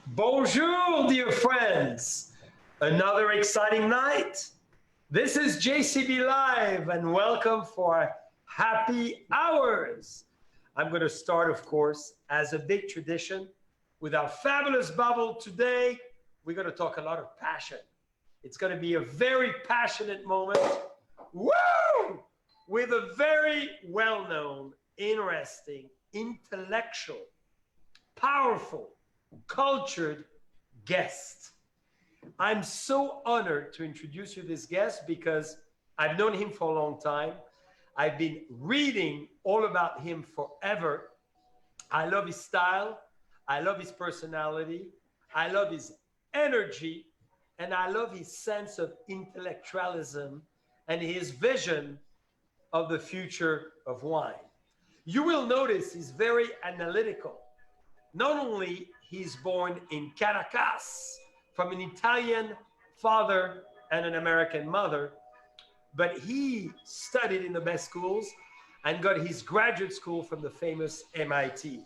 Bonjour, dear friends. Another exciting night. This is JCB Live, and welcome for Happy Hours. I'm going to start, of course, as a big tradition, with our fabulous bubble today. We're going to talk a lot of passion. It's going to be a very passionate moment. Woo! With a very well known, interesting, intellectual, powerful, cultured guest. I'm so honored to introduce you this guest because I've known him for a long time. I've been reading all about him forever. I love his style. I love his personality. I love his energy. And I love his sense of intellectualism and his vision of the future of wine. You will notice he's very analytical. Not only he's born in Caracas from an Italian father and an American mother, but he studied in the best schools and got his graduate school from the famous MIT.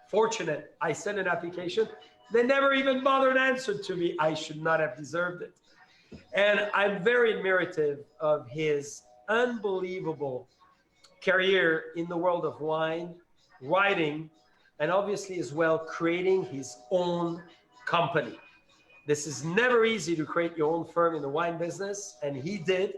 Fortunate, I sent an application. They never even bothered answered to me. I should not have deserved it. And I'm very admirative of his unbelievable career in the world of wine, writing, and obviously as well creating his own company. This is never easy to create your own firm in the wine business, and he did.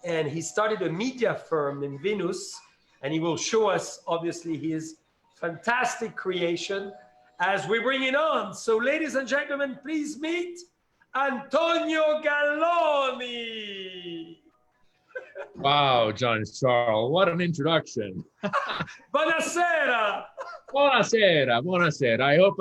And he started a media firm in Vinous, and he will show us obviously his fantastic creation as we bring it on. So ladies and gentlemen, please meet Antonio Galloni. Wow, John Charles, what an introduction. Buonasera. Buonasera, buonasera. I don't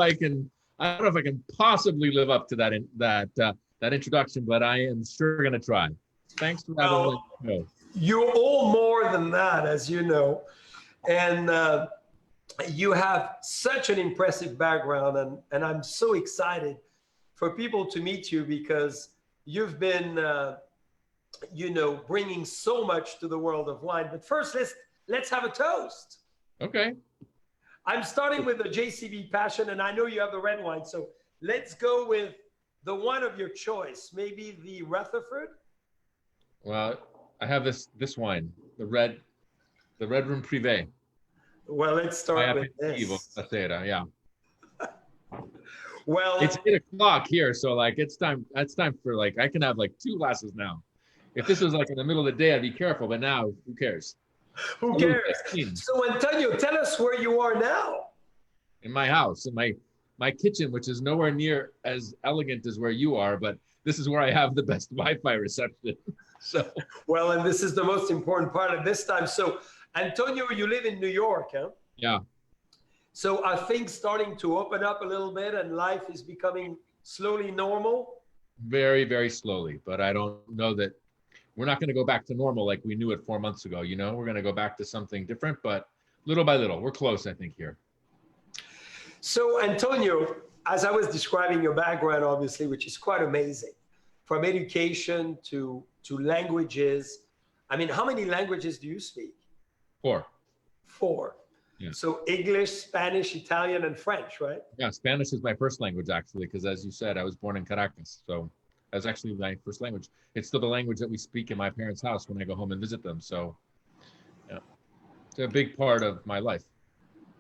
know if I can possibly live up to that introduction, but I am sure going to try. Thanks for having me. You're all more than that, as you know. And you have such an impressive background, and I'm so excited for people to meet you because you've been bringing so much to the world of wine. But first, let's have a toast. Okay. I'm starting with the JCB passion, and I know you have the red wine, so let's go with the one of your choice. Maybe the Rutherford. Well, I have this wine, the red room privé. Well, let's start with this. Yeah. Well, it's 8 o'clock here, so like it's time for like I can have like 2 glasses now. If this was like in the middle of the day, I'd be careful, but now who cares? Who cares? So Antonio, tell us where you are now. In my house, in my kitchen, which is nowhere near as elegant as where you are, but this is where I have the best Wi-Fi reception. So well, and this is the most important part of this time. So Antonio, you live in New York, huh? Yeah. So are things starting to open up a little bit and life is becoming slowly normal? Very, very slowly, but I don't know that we're not going to go back to normal like we knew it 4 months ago. You know, we're going to go back to something different, but little by little, we're close, I think, here. So, Antonio, as I was describing your background, obviously, which is quite amazing, from education to languages. I mean, how many languages do you speak? 4. 4. Yeah. So English, Spanish, Italian, and French, right? Yeah, Spanish is my first language, actually, because as you said, I was born in Caracas. So that's actually my first language. It's still the language that we speak in my parents' house when I go home and visit them. So, yeah, it's a big part of my life.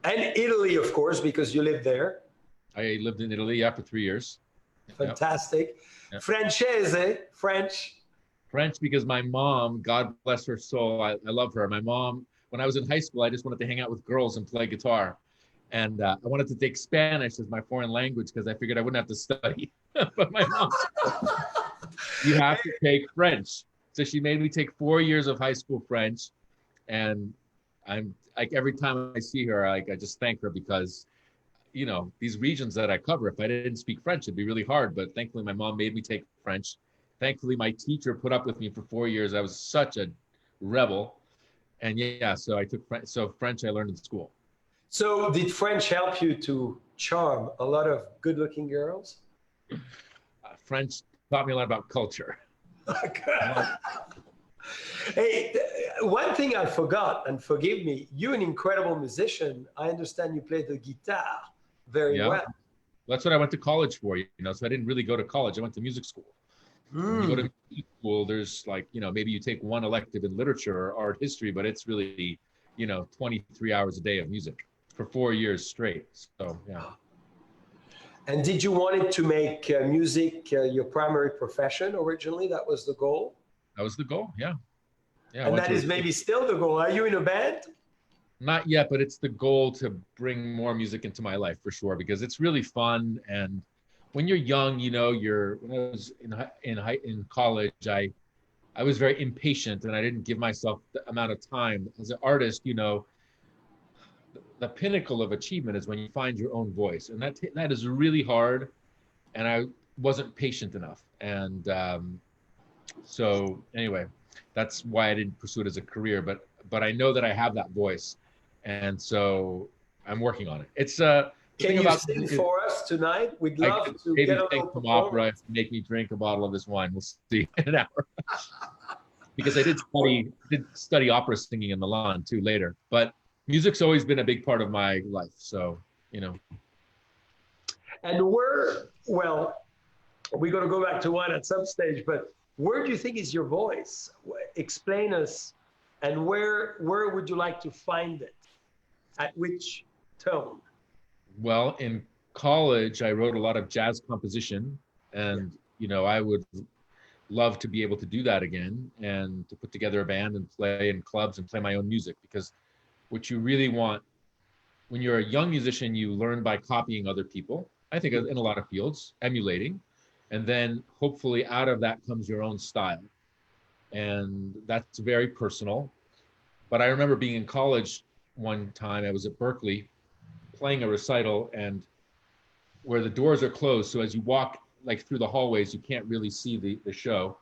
And Italy, of course, because you lived there. I lived in Italy, yeah, for 3 years. Fantastic. Yep. Francese, French. French, because my mom, God bless her soul, I love her. My mom, when I was in high school, I just wanted to hang out with girls and play guitar. And I wanted to take Spanish as my foreign language because I figured I wouldn't have to study. But my mom said, you have to take French. So she made me take 4 years of high school French. And I'm like, every time I see her, like, I just thank her because, you know, these regions that I cover, if I didn't speak French, it'd be really hard. But thankfully, my mom made me take French. Thankfully, my teacher put up with me for 4 years. I was such a rebel. And yeah, so I took French. So French I learned in school. So did French help you to charm a lot of good-looking girls? French taught me a lot about culture. Hey, one thing I forgot, and forgive me, you're an incredible musician. I understand you play the guitar very well. That's what I went to college for, so I didn't really go to college. I went to music school. When you go to music school, there's like, maybe you take one elective in literature or art history, but it's really, 23 hours a day of music for 4 years straight. So, yeah. And did you want it to make music your primary profession originally? That was the goal? That was the goal, yeah. Yeah. And that is maybe still the goal. Are you in a band? Not yet, but it's the goal to bring more music into my life for sure, because it's really fun. And when you're young, when I was in college, I was very impatient and I didn't give myself the amount of time. As an artist, the pinnacle of achievement is when you find your own voice, and that is really hard. And I wasn't patient enough. And so anyway, that's why I didn't pursue it as a career. But I know that I have that voice, and so I'm working on it. It's Can you sing for us tonight? We'd love to get a little from opera. Make me drink a bottle of this wine. We'll see in an hour. Because I did study opera singing in Milan too later. But music's always been a big part of my life. So, And we're going to go back to wine at some stage, but where do you think is your voice? Explain us, and where would you like to find it? At which tone? Well, in college, I wrote a lot of jazz composition, and, I would love to be able to do that again and to put together a band and play in clubs and play my own music, because what you really want when you're a young musician, you learn by copying other people. I think in a lot of fields, emulating, and then hopefully out of that comes your own style. And that's very personal. But I remember being in college one time, I was at Berkeley playing a recital, and where the doors are closed, so as you walk like through the hallways, you can't really see the show.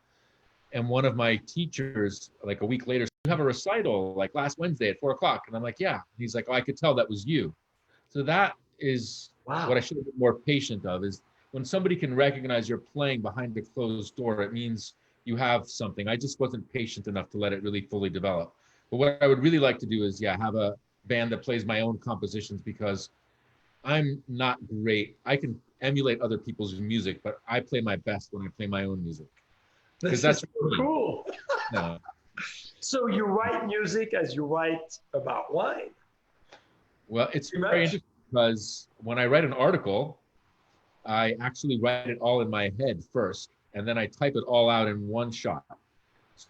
And one of my teachers, like a week later, you have a recital like last Wednesday at 4:00. And I'm like, yeah. He's like, oh, I could tell that was you. So that is what I should have been more patient of, is when somebody can recognize you're playing behind a closed door, it means you have something. I just wasn't patient enough to let it really fully develop. But what I would really like to do is, have a band that plays my own compositions, because I'm not great. I can emulate other people's music, but I play my best when I play my own music. Because that's so cool. No. So you write music as you write about wine? Well, it's very interesting, because when I write an article, I actually write it all in my head first, and then I type it all out in one shot.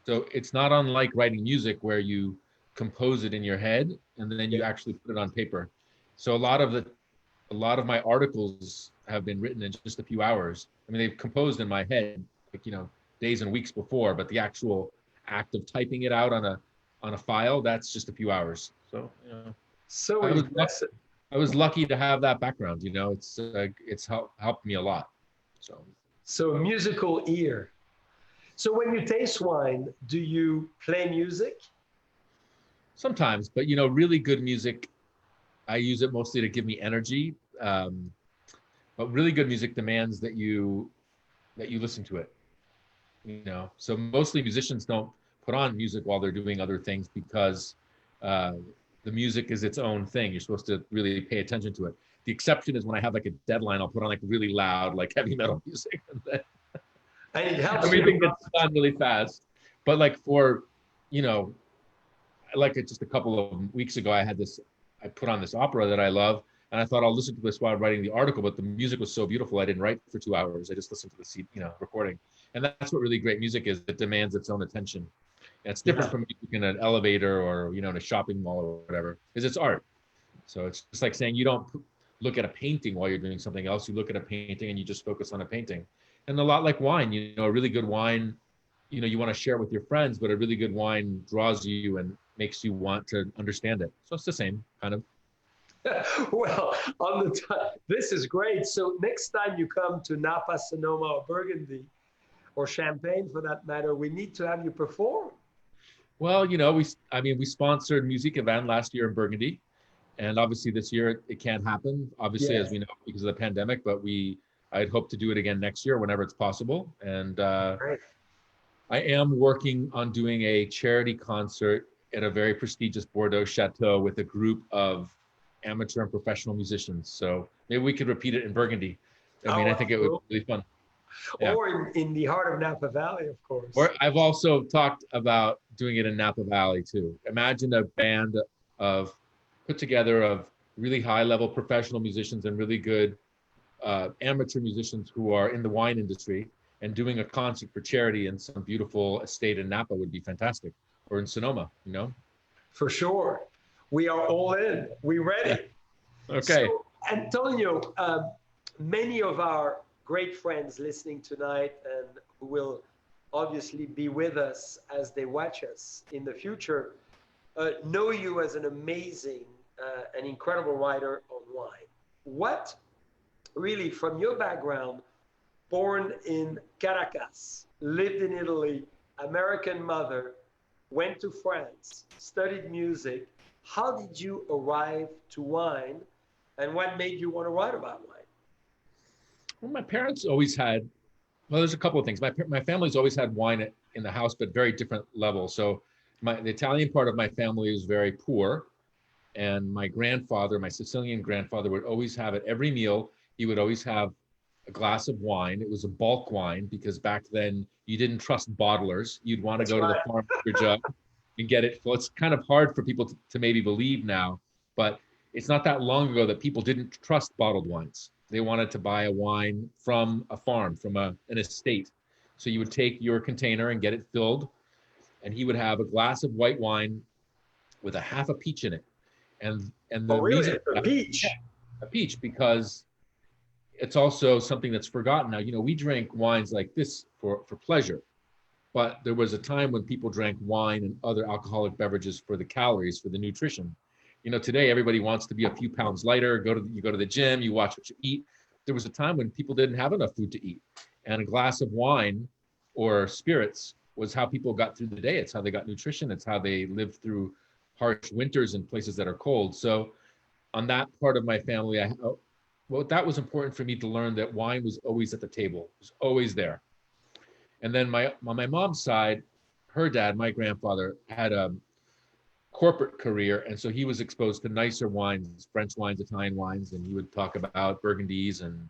So it's not unlike writing music, where you compose it in your head and then you actually put it on paper. So a lot of my articles have been written in just a few hours. I mean, they've composed in my head, like, days and weeks before, but the actual act of typing it out on a file, that's just a few hours. So, I was lucky to have that background. It's helped me a lot. So musical ear. So when you taste wine, do you play music? Sometimes, but really good music, I use it mostly to give me energy. But really good music demands that you listen to it. So mostly musicians don't put on music while they're doing other things, because the music is its own thing. You're supposed to really pay attention to it. The exception is when I have like a deadline, I'll put on like really loud, like heavy metal music. And it helps everything gets done really fast. But like for, like just a couple of weeks ago, I put on this opera that I love, and I thought I'll listen to this while writing the article, but the music was so beautiful, I didn't write for 2 hours. I just listened to the recording. And that's what really great music is. It demands its own attention. And it's different from music in an elevator or, in a shopping mall or whatever, because it's art. So it's just like saying you don't look at a painting while you're doing something else. You look at a painting and you just focus on a painting. And a lot like wine, a really good wine, you want to share with your friends, but a really good wine draws you and makes you want to understand it. So it's the same kind of. Well, this is great. So next time you come to Napa, Sonoma, or Burgundy, or Champagne for that matter, we need to have you perform. Well, we sponsored Music Event last year in Burgundy, and obviously this year it can't happen, obviously, as we know, because of the pandemic, but I'd hope to do it again next year whenever it's possible. And I am working on doing a charity concert at a very prestigious Bordeaux chateau with a group of amateur and professional musicians. So Maybe we could repeat it in Burgundy. I mean, Oh, I think it would be really fun. Yeah. or in the heart of Napa Valley, of course. Or I've also talked about doing it in Napa Valley too. Imagine a band of put together of really high level professional musicians and really good amateur musicians who are in the wine industry, and doing a concert for charity in some beautiful estate in Napa would be fantastic, or in Sonoma, you know? For sure. We are all in. We ready. Okay. So, Antonio, many of our great friends listening tonight and who will obviously be with us as they watch us in the future know you as an amazing and incredible writer on wine. What really, from your background, born in Caracas, lived in Italy, American mother, went to France, studied music, how did you arrive to wine, and what made you want to write about wine? Well, my parents always had, well, there's a couple of things. My family's always had wine in the house, but very different levels. So the Italian part of my family is very poor. And my grandfather, my Sicilian grandfather, would always have at every meal, he would always have a glass of wine. It was a bulk wine because back then you didn't trust bottlers. You'd want to go to the farm with your jug and get it. Well, it's kind of hard for people to maybe believe now, but it's not that long ago that people didn't trust bottled wines. They wanted to buy a wine from a farm, from an estate. So you would take your container and get it filled, and he would have a glass of white wine with a half a peach in it. And the reason a peach? A peach, because it's also something that's forgotten now. You know, we drink wines like this for pleasure, but there was a time when people drank wine and other alcoholic beverages for the calories, for the nutrition. You know, today everybody wants to be a few pounds lighter. You go to the gym, you watch what you eat. There was a time when people didn't have enough food to eat, and a glass of wine or spirits was how people got through the day. It's how they got nutrition. It's how they lived through harsh winters in places that are cold. So on that part of my family, that was important for me to learn, that wine was always at the table, it was always there. And then on my mom's side, her dad, my grandfather, had a corporate career, and so he was exposed to nicer wines, French wines, Italian wines, and he would talk about Burgundies and,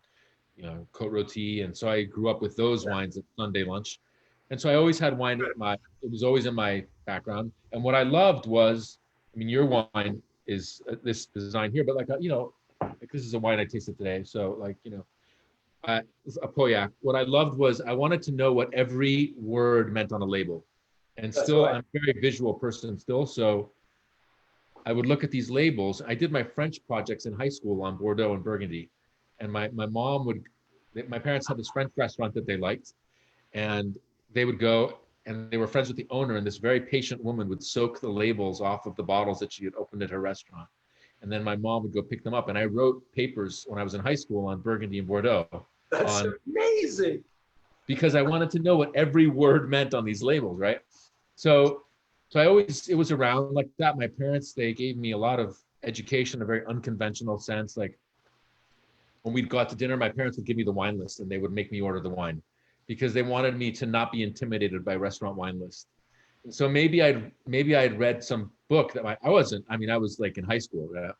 you know, Côte Rôtie. And so I grew up with those wines at Sunday lunch. And so I always had wine it was always in my background. And what I loved was, I mean, your wine is this design here, but like, you know, like this is a wine I tasted today. So like, you know, a Pauillac. What I loved was I wanted to know what every word meant on a label. And still, I'm a very visual person still. So I would look at these labels. I did my French projects in high school on Bordeaux and Burgundy. And my parents had this French restaurant that they liked. And they would go, and they were friends with the owner, and this very patient woman would soak the labels off of the bottles that she had opened at her restaurant. And then my mom would go pick them up. And I wrote papers when I was in high school on Burgundy and Bordeaux. That's amazing. Because I wanted to know what every word meant on these labels, right? So it was around like that. My parents, they gave me a lot of education, a very unconventional sense. Like when we'd go out to dinner, my parents would give me the wine list and they would make me order the wine because they wanted me to not be intimidated by restaurant wine lists. And so maybe I'd read some book that I was like in high school. Right?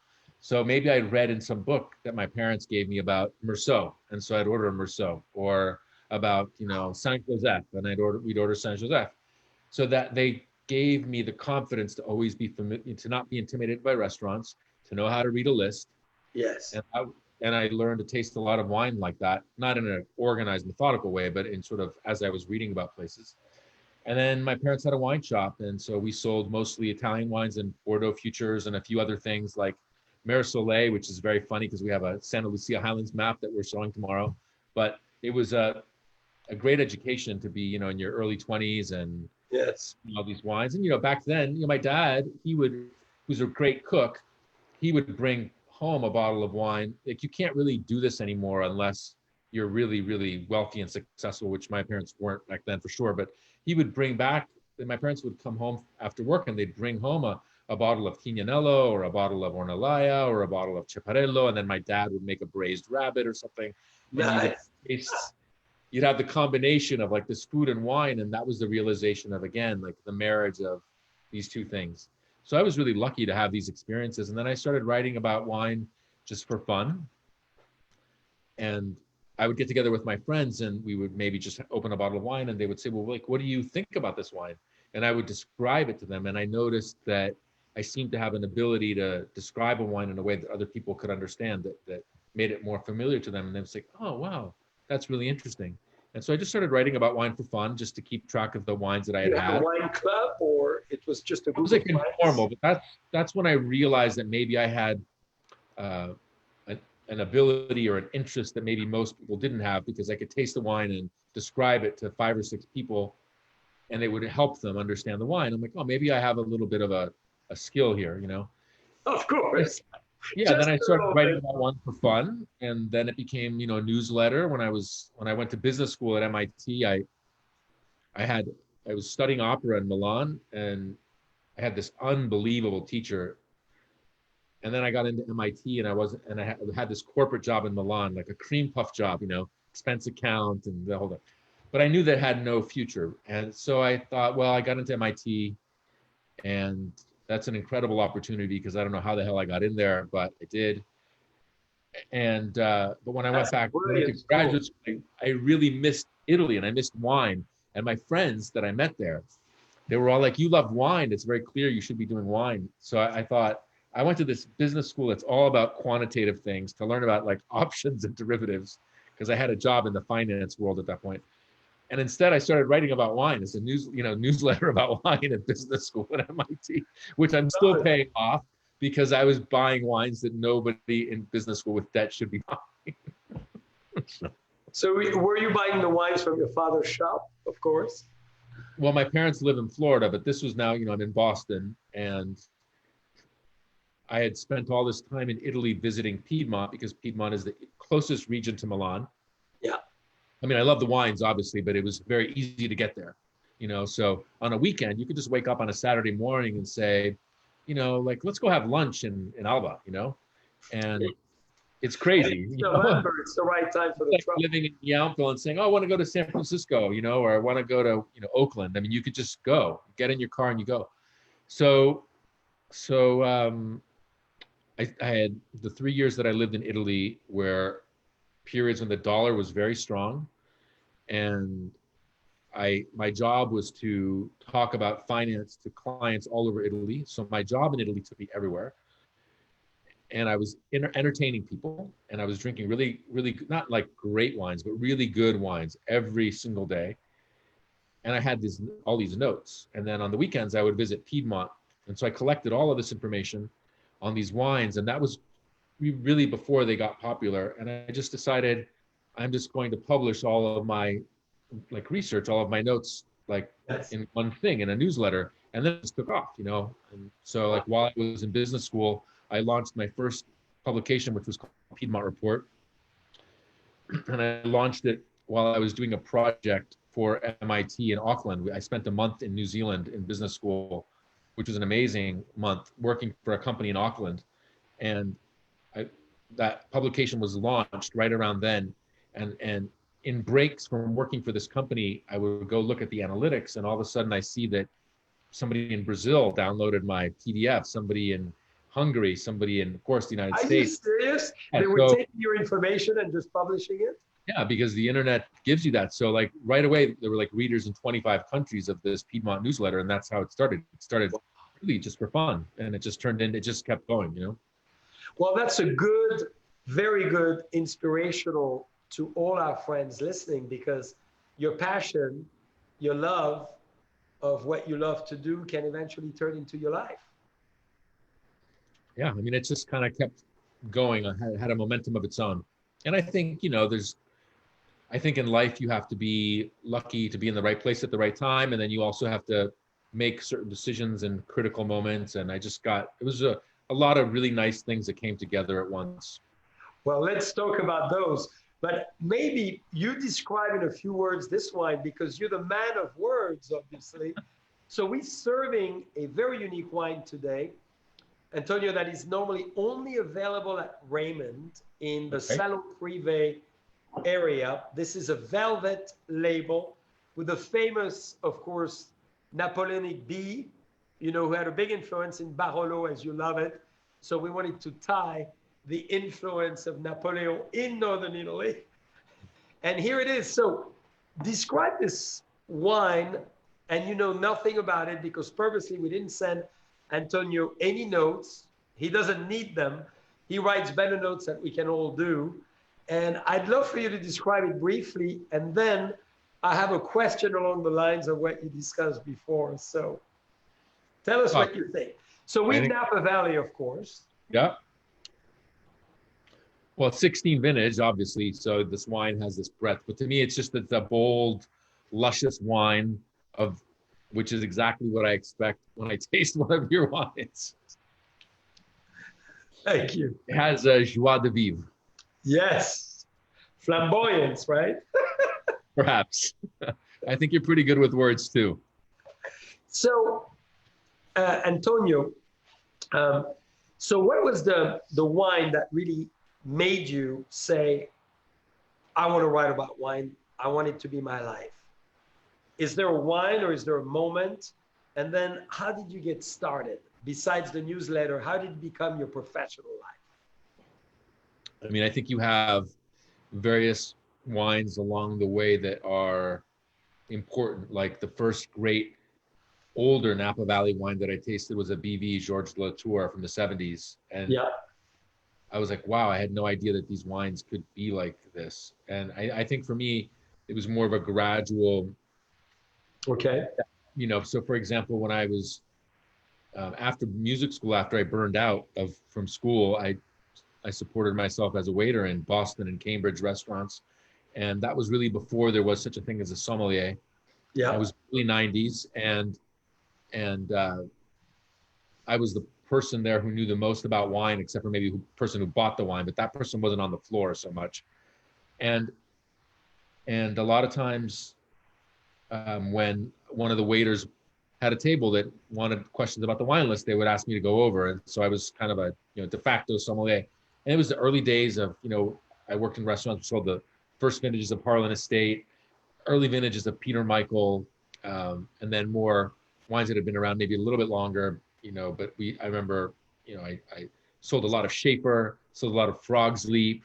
So maybe I'd read in some book that my parents gave me about Meursault. And so I'd order a Meursault, or about, you know, Saint Joseph, and we'd order Saint Joseph. So that they gave me the confidence to always be familiar, to not be intimidated by restaurants, to know how to read a list. Yes. And I learned to taste a lot of wine like that, not in an organized, methodical way, but in sort of as I was reading about places. And then my parents had a wine shop, and so we sold mostly Italian wines and Bordeaux Futures and a few other things like Mer Soleil, which is very funny because we have a Santa Lucia Highlands map that we're showing tomorrow. But it was a great education to be, you know, in your early 20s and yes, all these wines. And, you know, back then, you know, my dad, who's a great cook, he would bring home a bottle of wine. Like, you can't really do this anymore unless you're really, really wealthy and successful, which my parents weren't back then for sure. But he would bring back, my parents would come home after work and they'd bring home a bottle of Chignanello or a bottle of Ornellaia or a bottle of Ceparello. And then my dad would make a braised rabbit or something. nice. You'd have the combination of like this food and wine. And that was the realization of, again, like the marriage of these two things. So I was really lucky to have these experiences. And then I started writing about wine just for fun. And I would get together with my friends and we would maybe just open a bottle of wine and they would say, well, like, what do you think about this wine? And I would describe it to them. And I noticed that I seemed to have an ability to describe a wine in a way that other people could understand, that made it more familiar to them. And they would say, oh, wow, that's really interesting. And so I just started writing about wine for fun, just to keep track of the wines that I had You had a had. wine club, or it was just a It group was of like friends? informal, but that's when I realized that maybe I had uh, an ability or an interest that maybe most people didn't have, because I could taste the wine and describe it to 5 or 6 people and it would help them understand the wine. I'm like, oh, maybe I have a little bit of a skill here, you know? Of course. Yeah, then Just I a started little writing bit. about wine for fun, and then it became, a newsletter. When I went to business school at MIT, I had I was studying opera in Milan, and I had this unbelievable teacher. And then I got into MIT, and I had this corporate job in Milan, like a cream puff job, expense account and the whole thing. But I knew that had no future, and so I thought, well, I got into MIT, and that's an incredible opportunity because I don't know how the hell I got in there, but I did. And but when I went That's a back to brilliant school. graduate school, I really missed Italy and I missed wine. And my friends that I met there, they were all like, "You love wine. It's very clear you should be doing wine." So I thought I went to this business school that's all about quantitative things to learn about like options and derivatives, because I had a job in the finance world at that point. And instead, I started writing about wine as a newsletter about wine at business school at MIT, which I'm still paying off because I was buying wines that nobody in business school with debt should be buying. So were you buying the wines from your father's shop, of course? Well, my parents live in Florida, but this was now, I'm in Boston, and I had spent all this time in Italy visiting Piedmont because Piedmont is the closest region to Milan. Yeah. I mean, I love the wines, obviously, but it was very easy to get there. So on a weekend, you could just wake up on a Saturday morning and say, like, let's go have lunch in Alba, and it's And crazy. it's November, it's the right time for It's the like truffle. living in Yountville and saying, oh, I want to go to San Francisco, or I want to go to, Oakland. I mean, you could just go, get in your car and you go. So I had the 3 years that I lived in Italy where periods when the dollar was very strong, and my job was to talk about finance to clients all over Italy. So my job in Italy took me everywhere, and I was entertaining people, and I was drinking really, really not like great wines, but really good wines every single day. And I had all these notes, and then on the weekends I would visit Piedmont, and so I collected all of this information on these wines, and that was really before they got popular. And I just decided I'm just going to publish all of my research, all of my notes, Yes. in one thing in a newsletter, and then it just took off. And so while I was in business school, I launched my first publication, which was called Piedmont Report, and I launched it while I was doing a project for MIT in Auckland. I spent a month in New Zealand in business school, which was an amazing month working for a company in Auckland, and that publication was launched right around then, and in breaks from working for this company, I would go look at the analytics, and all of a sudden I see that somebody in Brazil downloaded my PDF, somebody in Hungary, somebody in, of course, the United Are you States. serious? Yeah, They were so, taking your information and just publishing it? yeah, because the internet gives you that. So right away, there were readers in 25 countries of this Piedmont newsletter, and that's how it started. It started really just for fun, and it just kept going. Well, that's a very good inspirational to all our friends listening, because your passion, your love of what you love to do can eventually turn into your life. Yeah, I mean, it just kind of kept going. I had a momentum of its own. And I think, I think in life you have to be lucky to be in the right place at the right time. And then you also have to make certain decisions in critical moments. And it was a lot of really nice things that came together at once. Well, let's talk about those. But maybe you describe in a few words this wine, because you're the man of words, obviously. So we're serving a very unique wine today, Antonio, that is normally only available at Raymond in the Salon Privé area. This is a velvet label with the famous, of course, Napoleonic bee, who had a big influence in Barolo, as you love it. So we wanted to tie the influence of Napoleon in Northern Italy. And here it is. So describe this wine, and you know nothing about it because purposely we didn't send Antonio any notes. He doesn't need them. He writes better notes that we can all do. And I'd love for you to describe it briefly. And then I have a question along the lines of what you discussed before. So tell us what you think. So we have Napa Valley, of course. Yeah. Well, it's 16 vintage, obviously. So this wine has this breadth. But to me, it's just that the bold, luscious wine of which is exactly what I expect when I taste one of your wines. Thank you. It has a joie de vivre. Yes. Flamboyance, right? Perhaps. I think you're pretty good with words too. So, Antonio, so what was the wine that really made you say, I want to write about wine. I want it to be my life? Is there a wine or is there a moment? And then how did you get started? Besides the newsletter, how did it become your professional life? I mean, I think you have various wines along the way that are important. Like the first great older Napa Valley wine that I tasted was a BV Georges Latour from the 70s. And yeah, I was like, wow, I had no idea that these wines could be like this. And I think for me, it was more of a gradual. Okay. You know, so for example, when I was after music school, after I burned out from school, I supported myself as a waiter in Boston and Cambridge restaurants. And that was really before there was such a thing as a sommelier. Yeah. It was early 90s. And I was the person there who knew the most about wine, except for maybe the person who bought the wine, but that person wasn't on the floor so much. And a lot of times when one of the waiters had a table that wanted questions about the wine list, they would ask me to go over. And so I was kind of a de facto sommelier. And it was the early days of, I worked in restaurants, which sold the first vintages of Harlan Estate, early vintages of Peter Michael, and then more wines that had been around maybe a little bit longer, but I remember, I sold a lot of Shaper, sold a lot of Frog's Leap,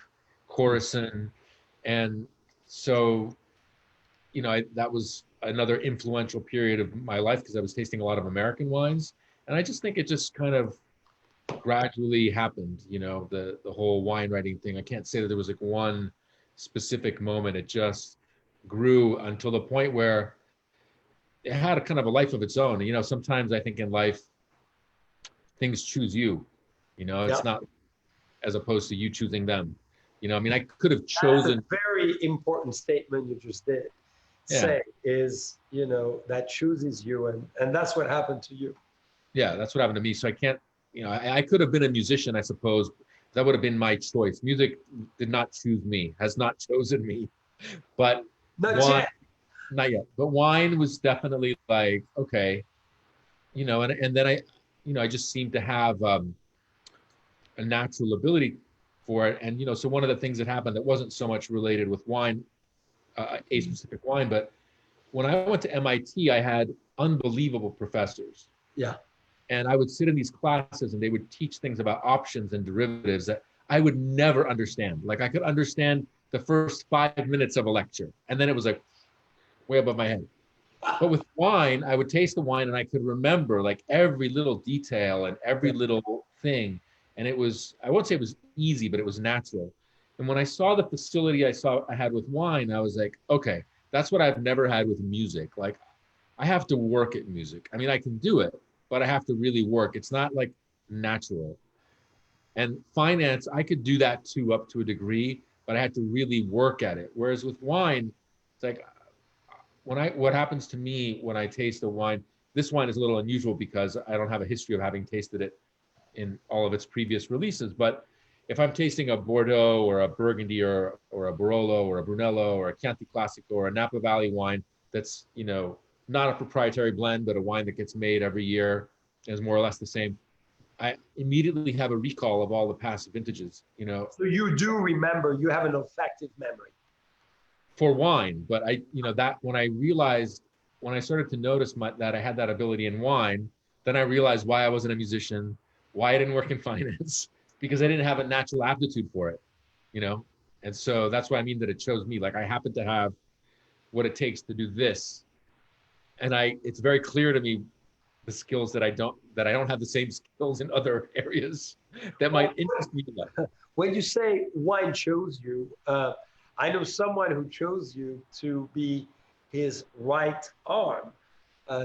Coruscant. And so, that was another influential period of my life because I was tasting a lot of American wines. And I just think it just kind of gradually happened, the whole wine writing thing. I can't say that there was like one specific moment. It just grew until the point where it had a kind of a life of its own. Sometimes I think in life, things choose you, it's not as opposed to you choosing them. I could have chosen. That's a very important statement you just did. Say is, that chooses you, and that's what happened to you. Yeah, that's what happened to me. So I can't, I could have been a musician, I suppose. That would have been my choice. Music did not choose me, has not chosen me. But not yet. But wine was definitely like, okay, and then I just seemed to have a natural ability for it. And, so one of the things that happened that wasn't so much related with wine, a specific wine, but when I went to MIT, I had unbelievable professors. Yeah. And I would sit in these classes and they would teach things about options and derivatives that I would never understand. Like I could understand the first 5 minutes of a lecture, and then it was like way above my head. But with wine, I would taste the wine and I could remember like every little detail and every little thing. And it was, I won't say it was easy, but it was natural. And when I saw the facility I had with wine, I was like, okay, that's what I've never had with music. Like I have to work at music. I mean, I can do it, but I have to really work. It's not like natural. And finance, I could do that too, up to a degree, but I had to really work at it. Whereas with wine, it's like what happens to me when I taste a wine, this wine is a little unusual because I don't have a history of having tasted it in all of its previous releases. But if I'm tasting a Bordeaux or a Burgundy or a Barolo or a Brunello or a Chianti Classico or a Napa Valley wine that's, not a proprietary blend, but a wine that gets made every year is more or less the same, I immediately have a recall of all the past vintages, So you do remember, you have an olfactive memory. For wine, but that when I started to notice that I had that ability in wine, then I realized why I wasn't a musician, why I didn't work in finance, because I didn't have a natural aptitude for it, you know? And so that's what I mean that it chose me. Like I happen to have what it takes to do this. And it's very clear to me the skills that I don't have the same skills in other areas that might interest me. When you say wine chose you, I know someone who chose you to be his right arm,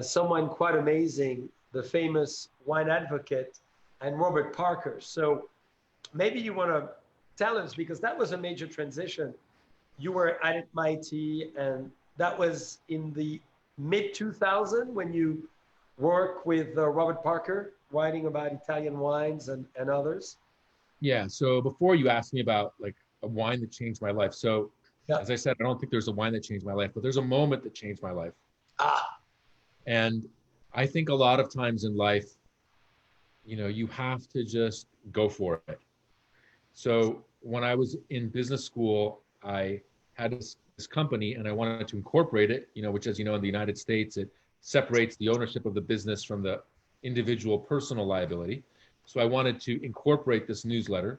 someone quite amazing, the famous wine advocate and Robert Parker. So maybe you want to tell us, because that was a major transition. You were at MIT, and that was in the mid 2000 when you worked with Robert Parker, writing about Italian wines and others. Yeah. So before you asked me about like a wine that changed my life. So Yeah. as I said, I don't think there's a wine that changed my life, but there's a moment that changed my life. And I think a lot of times in life, you know, you have to just go for it. So when I was in business school, I had this company and I wanted to incorporate it, you know, which, as you know, in the United States, it separates the ownership of the business from the individual personal liability. So I wanted to incorporate this newsletter,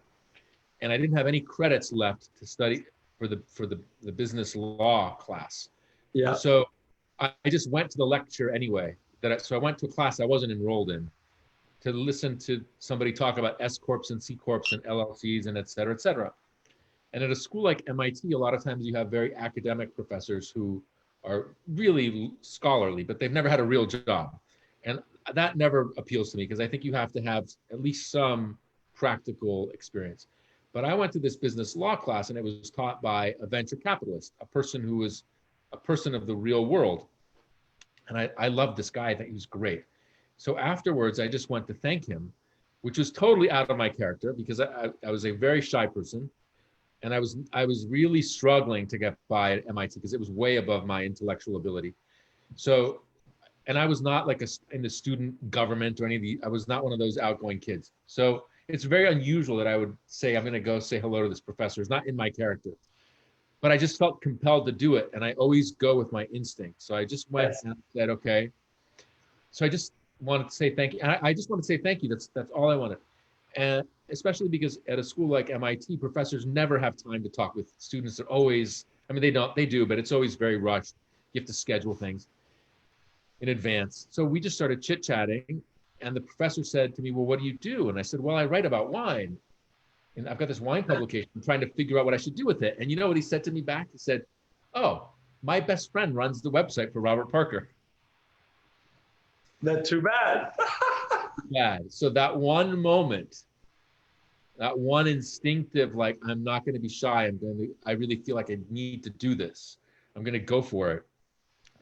and I didn't have any credits left to study for the business law class. Yeah. So I just went to the lecture anyway. So I went to a class I wasn't enrolled in to listen to somebody talk about S corps and C corps and LLCs and et cetera, et cetera. And at a school like MIT, a lot of times you have very academic professors who are really scholarly, but they've never had a real job. And that never appeals to me, because I think you have to have at least some practical experience. But I went to this business law class, and it was taught by a venture capitalist, a person who was a person of the real world. And I loved this guy. I think he was great. So afterwards, I just went to thank him, which was totally out of my character, because I was a very shy person. And I was really struggling to get by at MIT because it was way above my intellectual ability. So, and I was not like in the student government or I was not one of those outgoing kids. So it's very unusual that I would say, I'm going to go say hello to this professor. It's not in my character, but I just felt compelled to do it. And I always go with my instinct. So I just went and said, okay. So I just wanted to say thank you. And I just want to say thank you. That's all I wanted. And especially because at a school like MIT, professors never have time to talk with students. They're always, I mean, they do, but it's always very rushed. You have to schedule things in advance. So we just started chit-chatting, and the professor said to me, well, what do you do? And I said, well, I write about wine, and I've got this wine publication. I'm trying to figure out what I should do with it. And you know what he said to me back? He said, oh, my best friend runs the website for Robert Parker. Not too bad. Yeah. So that one moment, that one instinctive, like, I'm not going to be shy. I really feel like I need to do this. I'm going to go for it.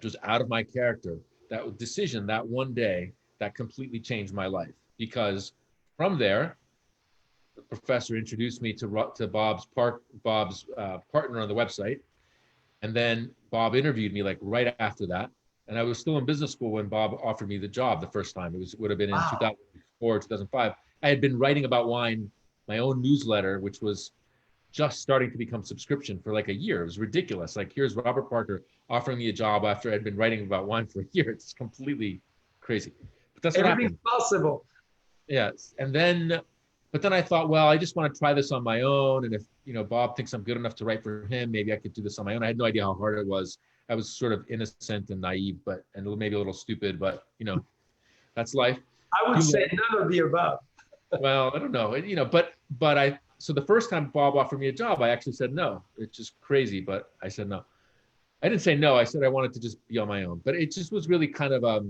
Just out of my character. That decision, that one day, that completely changed my life, because from there, the professor introduced me to Bob's partner on the website. And then Bob interviewed me like right after that. And I was still in business school when Bob offered me the job the first time. It would have been in 2004, 2005. I had been writing about wine, my own newsletter, which was just starting to become subscription for like a year. It was ridiculous. Like, here's Robert Parker offering me a job after I'd been writing about wine for a year. It's completely crazy. But that's what happened. Possible. Yes. But then I thought, well, I just want to try this on my own. And if, you know, Bob thinks I'm good enough to write for him, maybe I could do this on my own. I had no idea how hard it was. I was sort of innocent and naive, and maybe a little stupid, but you know, that's life. I would say none of the above. Well, I don't know, you know, but so the first time Bob offered me a job, I actually said no. It's just crazy, but I said no. I didn't say no. I said I wanted to just be on my own, but it just was really kind of a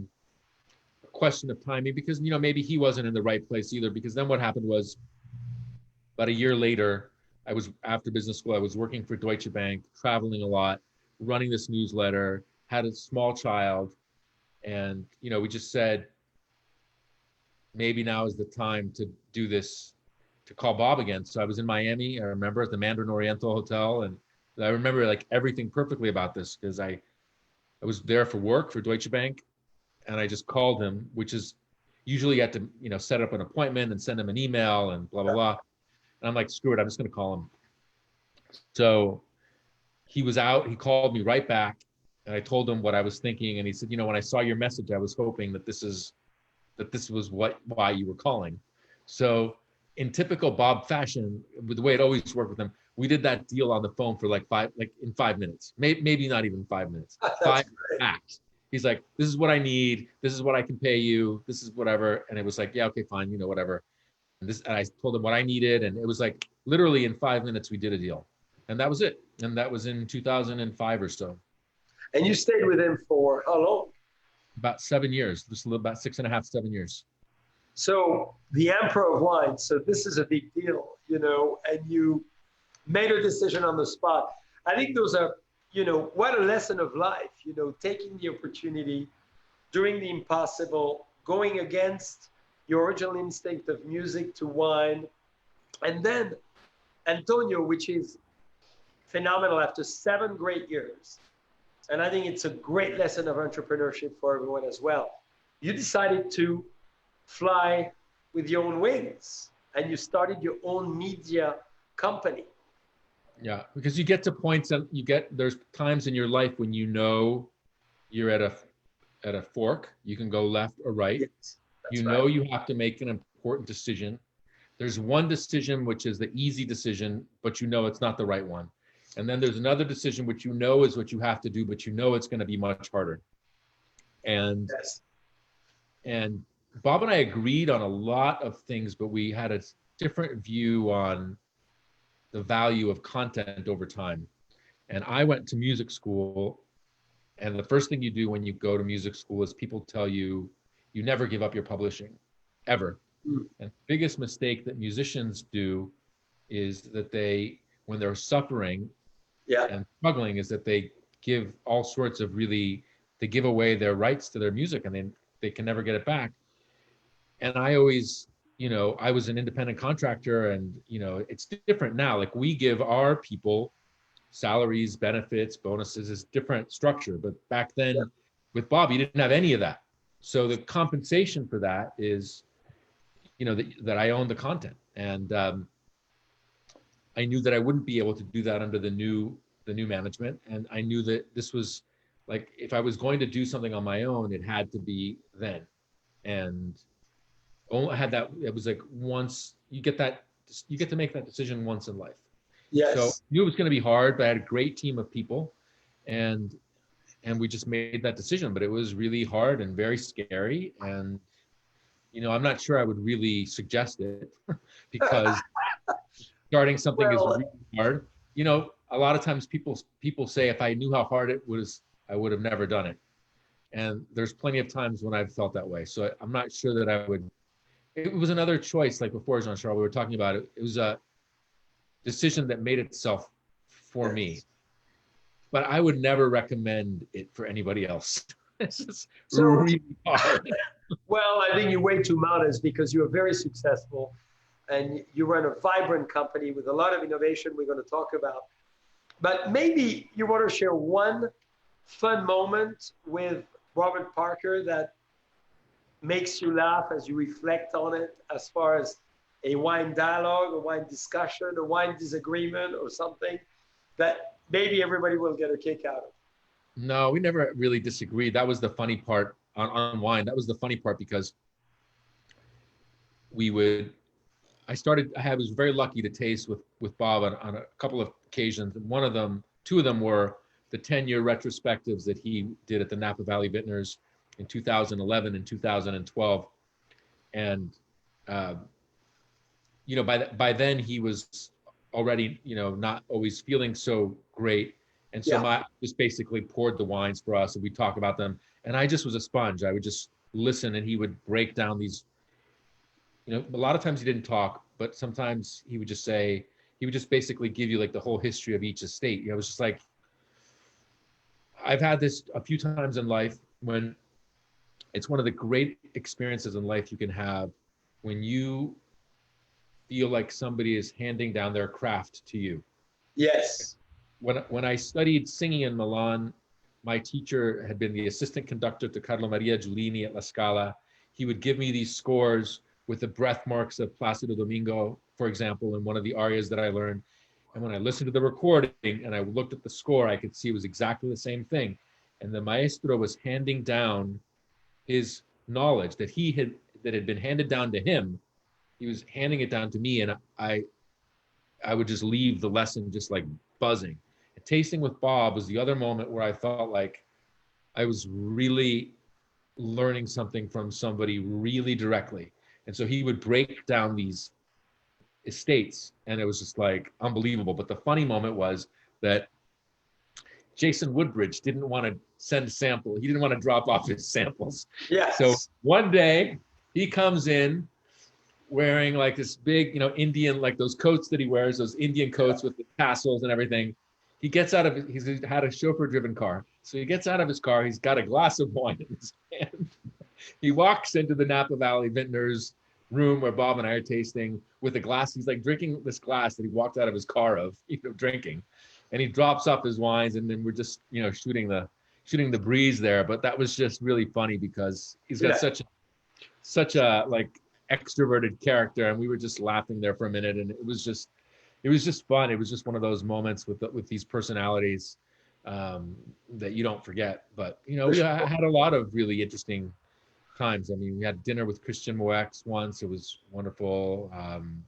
question of timing, because, you know, maybe he wasn't in the right place either, because then what happened was about a year later, after business school, I was working for Deutsche Bank, traveling a lot, running this newsletter, had a small child. And, you know, we just said, maybe now is the time to do this, to call Bob again. So I was in Miami, I remember, at the Mandarin Oriental Hotel. And I remember like everything perfectly about this, because I was there for work for Deutsche Bank. And I just called him, which is usually you have to, you know, set up an appointment and send him an email and blah, blah, blah. And I'm like, screw it, I'm just going to call him. So he was out, he called me right back, and I told him what I was thinking. And he said, you know, when I saw your message, I was hoping that this was why you were calling. So in typical Bob fashion, with the way it always worked with him, we did that deal on the phone for like in 5 minutes, maybe not even 5 minutes, five max. He's like, this is what I need. This is what I can pay you. This is whatever. And it was like, yeah, okay, fine. You know, whatever. And I told him what I needed. And it was like, literally in 5 minutes, we did a deal. And that was it. And that was in 2005 or so. And you stayed with him for how long? About 7 years, just about 6.5, 7 years. So the Emperor of Wine. So this is a big deal, you know, and you made a decision on the spot. I think those are, you know, what a lesson of life, you know, taking the opportunity, doing the impossible, going against your original instinct of music to wine. And then Antonio, which is phenomenal after 7 great years. And I think it's a great lesson of entrepreneurship for everyone as well. You decided to fly with your own wings and you started your own media company. Yeah, because you get to points and there's times in your life when you know you're at a fork. You can go left or right. Yes, you know you have to make an important decision. There's one decision which is the easy decision, but you know it's not the right one. And then there's another decision which you know is what you have to do, but you know it's going to be much harder. And yes. And Bob and I agreed on a lot of things, but we had a different view on the value of content over time. And I went to music school, and the first thing you do when you go to music school is people tell you, you never give up your publishing, ever. Mm. And the biggest mistake that musicians do is that when they're suffering and struggling, is that they give all sorts of they give away their rights to their music, and they can never get it back. And I always, you know, I was an independent contractor, and, you know, it's different now. Like, we give our people salaries, benefits, bonuses, is different structure. But back then with Bob, you didn't have any of that. So the compensation for that is, you know, that I own the content. And I knew that I wouldn't be able to do that under the new management. And I knew that this was like, if I was going to do something on my own, it had to be then. And I had that, it was like, once you get to make that decision once in life. Yes. So I knew it was going to be hard, but I had a great team of people, and we just made that decision. But it was really hard and very scary. And, you know, I'm not sure I would really suggest it because starting something is really hard. You know, a lot of times people say, if I knew how hard it was, I would have never done it. And there's plenty of times when I've felt that way. So I'm not sure that I would. It was another choice, like before, Jean-Charles, we were talking about it. It was a decision that made itself for me. But I would never recommend it for anybody else. It's just really hard. Well, I think you weigh two mountains because you are very successful and you run a vibrant company with a lot of innovation we're going to talk about. But maybe you want to share one fun moment with Robert Parker that makes you laugh as you reflect on it, as far as a wine dialogue, a wine discussion, a wine disagreement, or something that maybe everybody will get a kick out of. No, we never really disagreed. That was the funny part on wine. That was the funny part because I was very lucky to taste with Bob on a couple of occasions. Two of them were the 10-year retrospectives that he did at the Napa Valley Vintners in 2011 and 2012. And, you know, by then he was already, you know, not always feeling so great. And so I just basically poured the wines for us and we talk about them. And I just was a sponge. I would just listen and he would break down these, you know, a lot of times he didn't talk, but sometimes he would just basically give you like the whole history of each estate. You know, it was just like, I've had this a few times in life when it's one of the great experiences in life you can have when you feel like somebody is handing down their craft to you. Yes. When I studied singing in Milan, my teacher had been the assistant conductor to Carlo Maria Giulini at La Scala. He would give me these scores with the breath marks of Placido Domingo, for example, in one of the arias that I learned. And when I listened to the recording and I looked at the score, I could see it was exactly the same thing. And the maestro was handing down his knowledge that had been handed down to him handing it down to me, and I would just leave the lesson just like buzzing. And tasting with Bob was the other moment where I felt like I was really learning something from somebody really directly. And so he would break down these estates, and it was just like unbelievable. But the funny moment was that Jason Woodbridge didn't want to send a sample. He didn't want to drop off his samples. Yes. So one day he comes in wearing like this big, Indian, like those coats that he wears, those Indian coats with the tassels and everything. He gets out of, he's had a chauffeur driven car. So he gets out of his car. He's got a glass of wine in his hand. He walks into the Napa Valley Vintners room where Bob and I are tasting with a glass. He's like drinking this glass that he walked out of his car of, drinking. And he drops off his wines, and then we're just, shooting the breeze there. But that was just really funny because he's got such a like extroverted character, and we were just laughing there for a minute, and it was just fun. It was just one of those moments with these personalities that you don't forget. But we had a lot of really interesting times. I mean, we had dinner with Christian Moex once. It was wonderful, and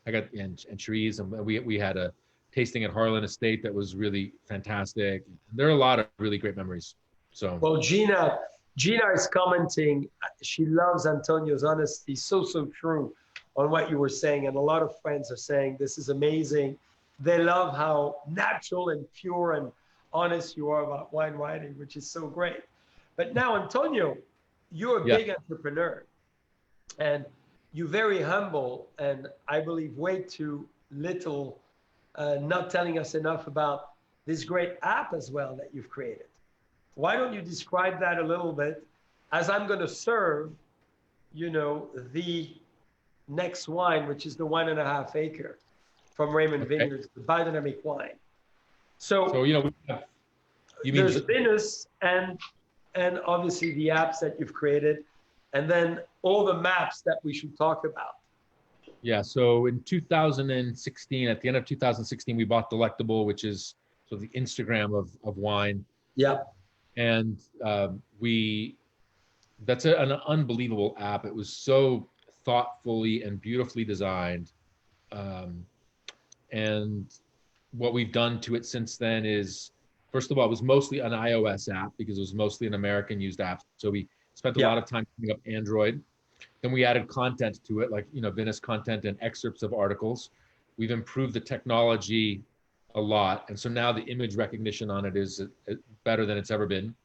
I got and Cherise, and we had a tasting at Harlan Estate that was really fantastic. There are a lot of really great memories. So well, Gina is commenting. She loves Antonio's honesty. So true on what you were saying. And a lot of friends are saying, this is amazing. They love how natural and pure and honest you are about wine writing, which is so great. But now, Antonio, you're a big entrepreneur, and you're very humble, and I believe way too little, not telling us enough about this great app as well that you've created. Why don't you describe that a little bit, as I'm going to serve, the next wine, which is the 1.5 acre from Raymond Vineyards, the biodynamic wine. So there's Vinous and obviously the apps that you've created, and then all the maps that we should talk about. Yeah, so in 2016, at the end of 2016, we bought Delectable, which is sort of the Instagram of wine. Yeah. And that's an unbelievable app. It was so thoughtfully and beautifully designed. And what we've done to it since then is, first of all, it was mostly an iOS app because it was mostly an American used app. So we spent a lot of time putting up Android. Then we added content to it, like, Vinous content and excerpts of articles. We've improved the technology a lot. And so now the image recognition on it is better than it's ever been.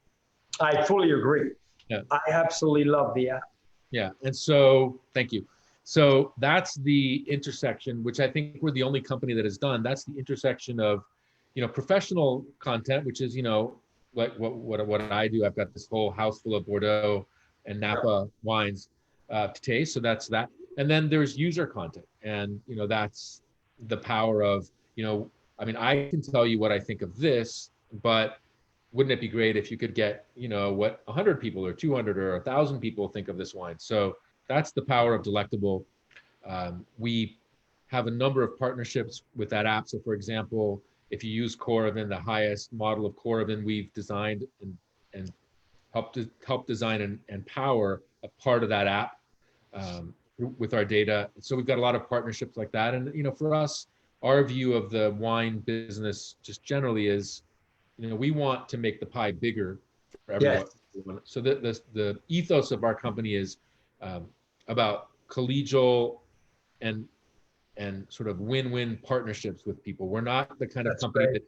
I fully agree. Yeah. I absolutely love the app. Yeah. And so, thank you. So that's the intersection, which I think we're the only company that has done. That's the intersection of, professional content, which is, like what I do. I've got this whole house full of Bordeaux and Napa wines to taste. So that's that. And then there's user content. And, that's the power of, I can tell you what I think of this, but wouldn't it be great if you could get, what 100 people or 200 or 1,000 people think of this wine? So that's the power of Delectable. We have a number of partnerships with that app. So for example, if you use Coravin, the highest model of Coravin, we've designed and helped design and power a part of that app with our data. So we've got a lot of partnerships like that. And, for us, our view of the wine business just generally is, we want to make the pie bigger for everyone. Yes. So the ethos of our company is about collegial and sort of win-win partnerships with people. We're not the kind of company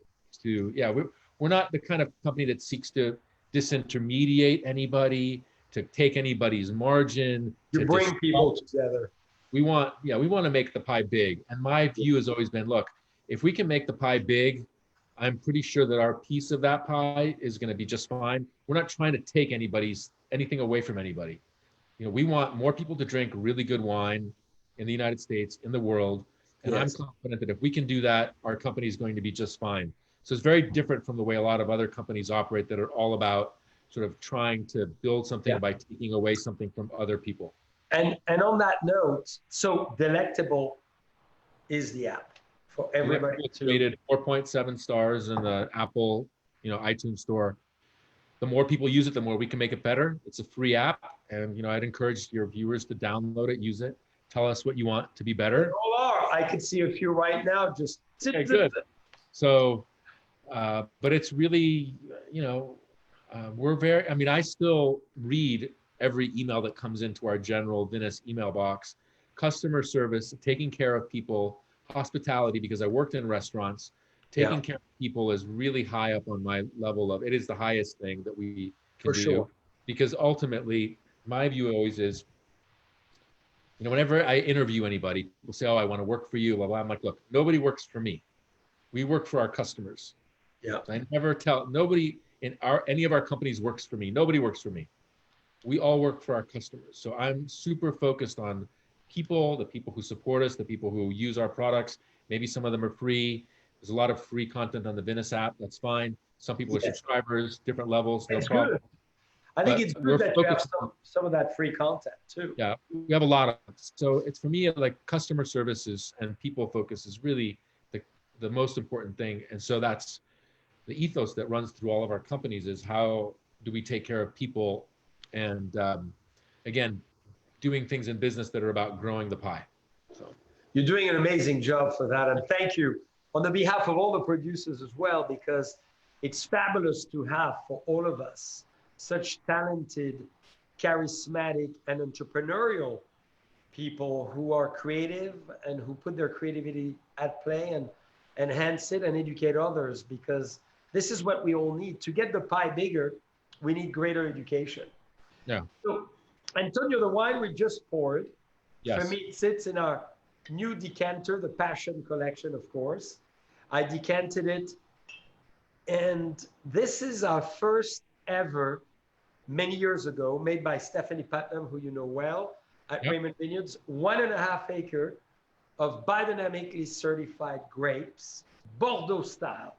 we're not the kind of company that seeks to disintermediate anybody, to take anybody's margin. You bring people together. We want to make the pie big. And my view has always been, look, if we can make the pie big, I'm pretty sure that our piece of that pie is going to be just fine. We're not trying to take anything away from anybody. We want more people to drink really good wine in the United States, in the world. And I'm confident that if we can do that, our company is going to be just fine. So it's very different from the way a lot of other companies operate that are all about sort of trying to build something by taking away something from other people. And on that note, so Delectable is the app for everybody. It's rated 4.7 stars in the Apple, iTunes store. The more people use it, the more we can make it better. It's a free app, and I'd encourage your viewers to download it, use it. tell us what you want to be They better. all are. I could see a few right now. Just Okay, good. So, but it's really, we're very, I mean, I still read every email that comes into our general Vinous email box. Customer service, taking care of people, hospitality, because I worked in restaurants, taking care of people is really high up on my level of, it is the highest thing that we can For do. sure. Because ultimately, my view always is, whenever I interview anybody, people say, oh, I want to work for you, blah, blah. I'm like, look, nobody works for me. We work for our customers. Yeah. I never tell nobody in any of our companies works for me. Nobody works for me. We all work for our customers. So I'm super focused on people, the people who support us, the people who use our products. Maybe some of them are free. There's a lot of free content on the Vinous app. That's fine. Some people are subscribers, different levels, no problem. Good. I think it's good that you have some of that free content too. Yeah, we have a lot of it. So it's, for me, like customer services and people focus is really the most important thing. And so that's the ethos that runs through all of our companies, is how do we take care of people, and again, doing things in business that are about growing the pie. So you're doing an amazing job for that, and thank you on the behalf of all the producers as well, because it's fabulous to have, for all of us, such talented, charismatic, and entrepreneurial people who are creative and who put their creativity at play and enhance it and educate others, because this is what we all need. To get the pie bigger, we need greater education. Yeah. So, Antonio, the wine we just poured, yes, for me, it sits in our new decanter, the Passion Collection, of course. I decanted it, and this is our first ever, many years ago, made by Stephanie Putnam, who you know well, at Raymond Vineyards, 1.5 acre of biodynamically certified grapes, Bordeaux style.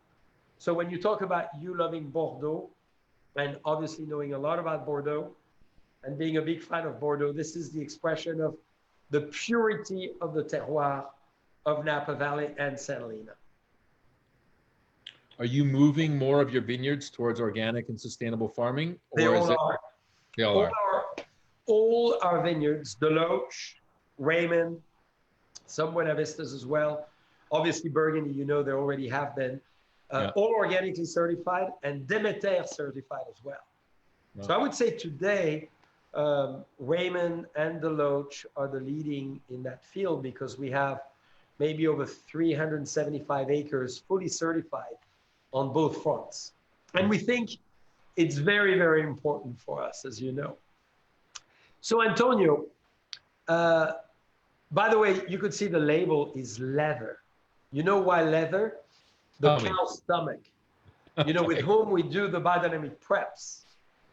So when you talk about you loving Bordeaux, and obviously knowing a lot about Bordeaux, and being a big fan of Bordeaux, this is the expression of the purity of the terroir of Napa Valley and St. Helena. Are you moving more of your vineyards towards organic and sustainable farming? They all are. They all are. All our vineyards, Deloach, Raymond, some Buena Vistas as well. Obviously, Burgundy, you know, they already have been. All organically certified and Demeter certified as well. So I would say today, Raymond and Deloach are the leading in that field, because we have maybe over 375 acres fully certified on both fronts. And we think it's very, very important for us, as you know. So Antonio, by the way, you could see the label is leather. You know why leather? The cow's stomach, you know, with whom we do the biodynamic preps.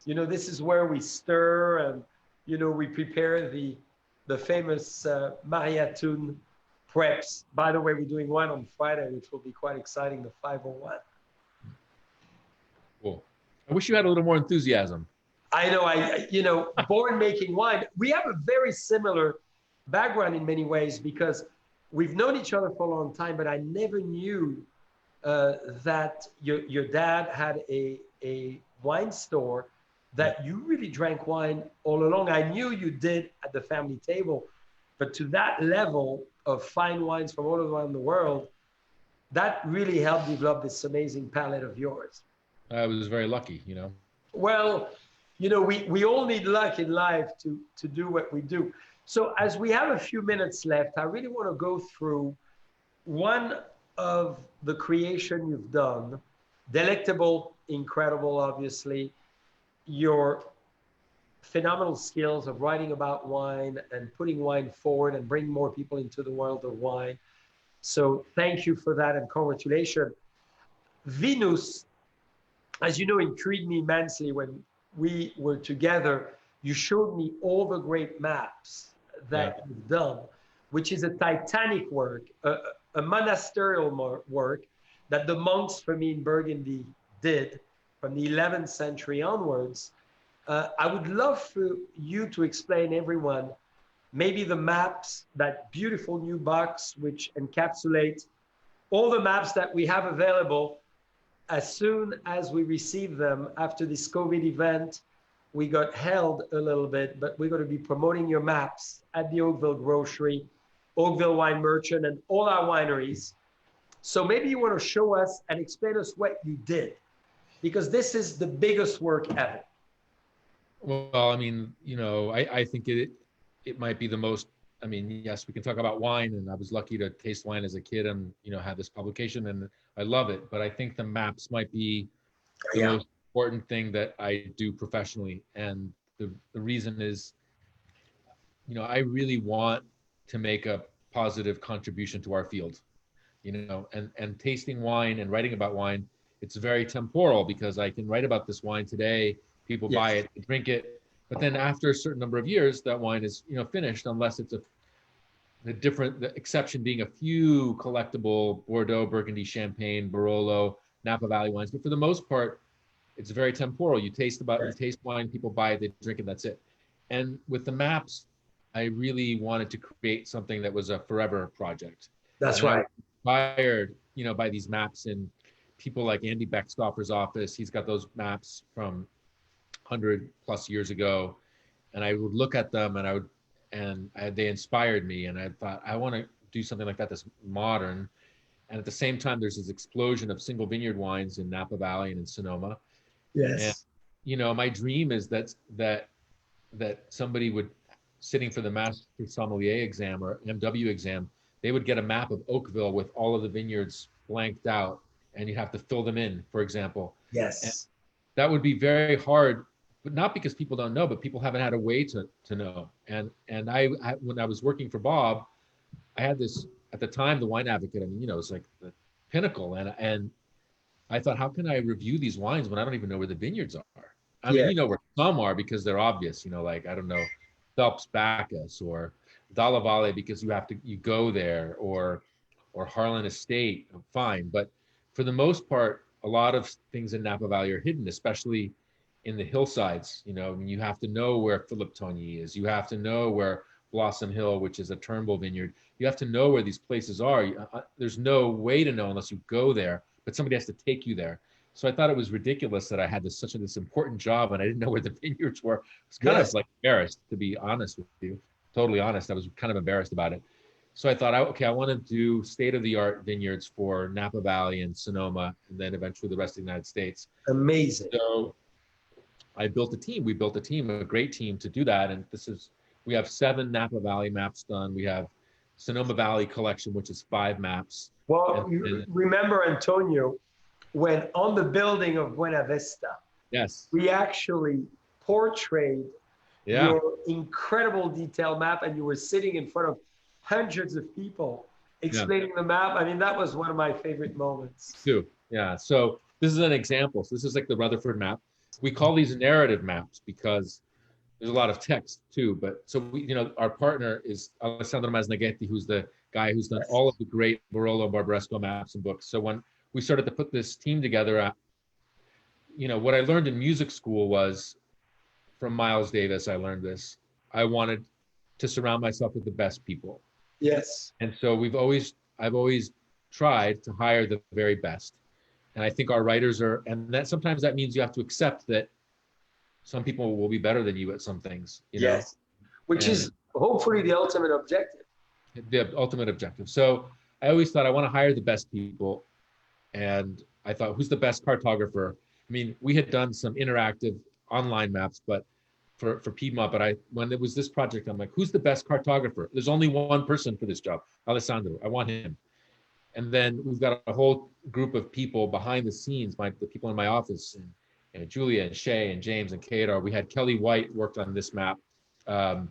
You know, this is where we stir and, you know, we prepare the famous Mariatoun preps. By the way, we're doing one on Friday, which will be quite exciting, the 501. Cool. I wish you had a little more enthusiasm. I know, born making wine. We have a very similar background in many ways, because we've known each other for a long time, but I never knew that your dad had a wine store, that you really drank wine all along. I knew you did at the family table, but to that level of fine wines from all around the world, that really helped develop this amazing palate of yours. I was very lucky, you know. Well, you know, we all need luck in life to do what we do. So as we have a few minutes left, I really want to go through one of the creation you've done, delectable, incredible, obviously, your phenomenal skills of writing about wine and putting wine forward and bringing more people into the world of wine. So thank you for that and congratulations. Vinous, as you know, intrigued me immensely when we were together. You showed me all the great maps that you've done, which is a titanic work, a monasterial work that the monks for me in Burgundy did from the 11th century onwards. I would love for you to explain everyone maybe the maps, that beautiful new box which encapsulates all the maps that we have available as soon as we receive them after this COVID event. we got held a little bit, but we're going to be promoting your maps at the Oakville Grocery, Oakville Wine Merchant, and all our wineries. So maybe you want to show us and explain us what you did, because this is the biggest work ever. Well, I mean, I think it might be the most. I mean, yes, we can talk about wine, and I was lucky to taste wine as a kid, and had this publication, and I love it. But I think the maps might be the most important thing that I do professionally, and the reason is, I really want to make a positive contribution to our field, and tasting wine and writing about wine. It's very temporal because I can write about this wine today. People buy it, drink it, but then after a certain number of years, that wine is finished, unless it's the exception being a few collectible Bordeaux, Burgundy, Champagne, Barolo, Napa Valley wines. But for the most part, it's very temporal. You taste wine, people buy it, they drink it, that's it. And with the maps, I really wanted to create something that was a forever project. That's right. I was inspired, by these maps, and people like Andy Beckstoffer's office. He's got those maps from 100 plus years ago, and I would look at them, and they inspired me, and I thought, I want to do something like that that's modern. And at the same time, there's this explosion of single vineyard wines in Napa Valley and in Sonoma. Yes. And my dream is that somebody would, sitting for the Master Sommelier exam or MW exam, they would get a map of Oakville with all of the vineyards blanked out, and you have to fill them in, for example. Yes. And that would be very hard, but not because people don't know, but people haven't had a way to know. And I when I was working for Bob, I had this, at the time, the Wine Advocate. I mean, it's like the pinnacle. And I thought, how can I review these wines when I don't even know where the vineyards are? I mean, where some are because they're obvious, like, I don't know, Phelps Bacchus or Dalla Valle because you go there, or Harlan Estate, fine. But for the most part, a lot of things in Napa Valley are hidden, especially in the hillsides. I mean, you have to know where Philippe Togny is. You have to know where Blossom Hill, which is a Turnbull vineyard. You have to know where these places are. There's no way to know unless you go there, but somebody has to take you there. So I thought it was ridiculous that I had this important job and I didn't know where the vineyards were. I was kind of like embarrassed, to be honest with you. Totally honest. I was kind of embarrassed about it. So I thought, I want to do state-of-the-art vineyards for Napa Valley and Sonoma, and then eventually the rest of the United States. Amazing. So I built a team. We built a team, a great team to do that. And we have 7 Napa Valley maps done. We have Sonoma Valley collection, which is 5 maps. Well, remember, Antonio, when on the building of Buena Vista, yes, we actually portrayed your incredible detail map, and you were sitting in front of hundreds of people explaining the map. I mean, that was one of my favorite moments. Too. Yeah. So this is an example. So this is like the Rutherford map. We call these narrative maps because there's a lot of text too. But so our partner is Alessandro Masnaghetti, who's the guy who's done all of the great Barolo and Barbaresco maps and books. So when we started to put this team together, what I learned in music school was, from Miles Davis, I learned this. I wanted to surround myself with the best people. Yes. And so I've always tried to hire the very best. And I think our writers and that sometimes that means you have to accept that some people will be better than you at some things. Yes. Which is hopefully the ultimate objective. The ultimate objective. So I always thought I want to hire the best people. And I thought, who's the best cartographer? I mean, we had done some interactive online maps, but for Piedmont, but when there was this project, I'm like, who's the best cartographer? There's only one person for this job, Alessandro. I want him. And then we've got a whole group of people behind the scenes, the people in my office, and Julia and Shay and James and Kadar. We had Kelly White worked on this map. We've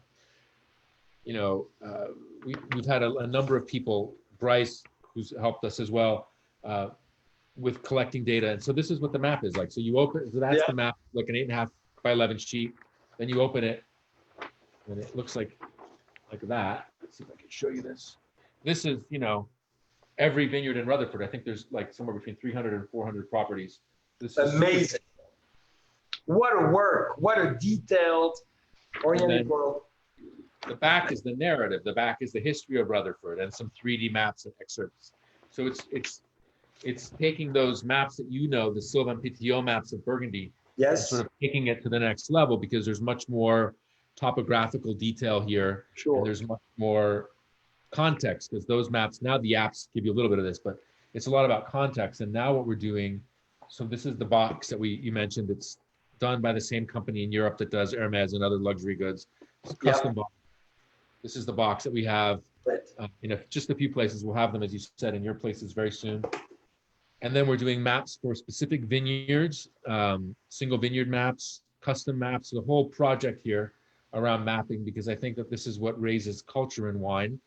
had a number of people, Bryce, who's helped us as well, with collecting data. And so this is what the map is like. So you open, so that's the map, like an 8.5 by 11 sheet. Then you open it, and it looks like that. Let's see if I can show you this. This is, every vineyard in Rutherford. I think there's like somewhere between 300 and 400 properties. This is amazing. What a work. What a detailed, oriented world. The back is the narrative. The back is the history of Rutherford and some 3D maps and excerpts. So it's taking those maps that the Sylvain Pitillot maps of Burgundy, and sort Yes. of taking it to the next level, because there's much more topographical detail here, and Sure. there's much more context, because those maps, now the apps give you a little bit of this, but it's a lot about context. And now what we're doing, so this is the box that you mentioned. It's done by the same company in Europe that does Hermes and other luxury goods. It's a custom box. This is the box that we have in just a few places. We'll have them, as you said, in your places very soon. And then we're doing maps for specific vineyards, single vineyard maps, custom maps, the whole project here around mapping, because I think that this is what raises culture in wine.